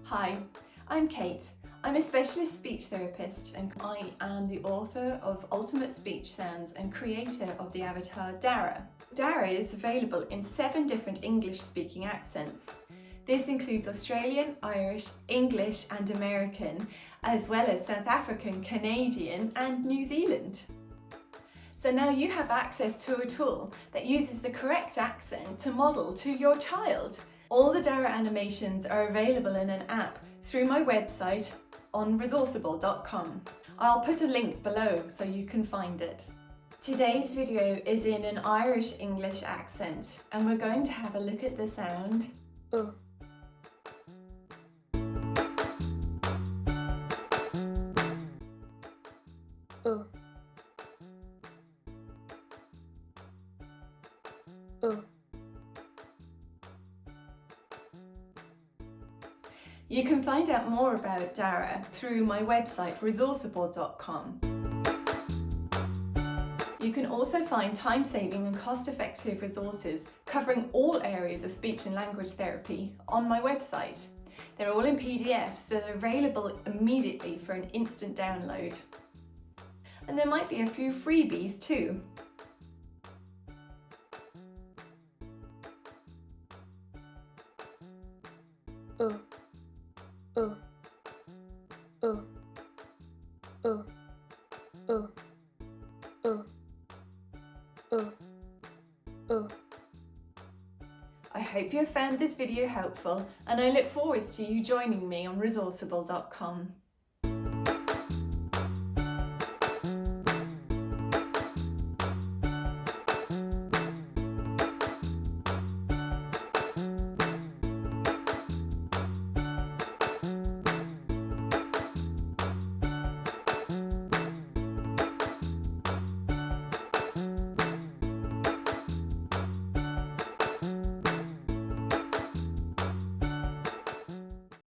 Hi, I'm Kate. I'm a specialist speech therapist and I am the author of Ultimate Speech Sounds and creator of the avatar DARA. DARA is available in 7 different English-speaking accents. This includes Australian, Irish, English and American, as well as South African, Canadian and New Zealand. So now you have access to a tool that uses the correct accent to model to your child. All the DARA animations are available in an app through my website on Resourceible.com. I'll put a link below so you can find it. Today's video is in an Irish English accent and we're going to have a look at the sound Oh. Oh. Oh. You can find out more about DARA through my website Resourceible.com. You can also find time-saving and cost-effective resources covering all areas of speech and language therapy on my website. They're all in PDFs that are available immediately for an instant download. And there might be a few freebies too. Oh. Oh. Oh. Oh. Oh. Oh. Oh. Oh. I hope you have found this video helpful and I look forward to you joining me on Resourceible.com.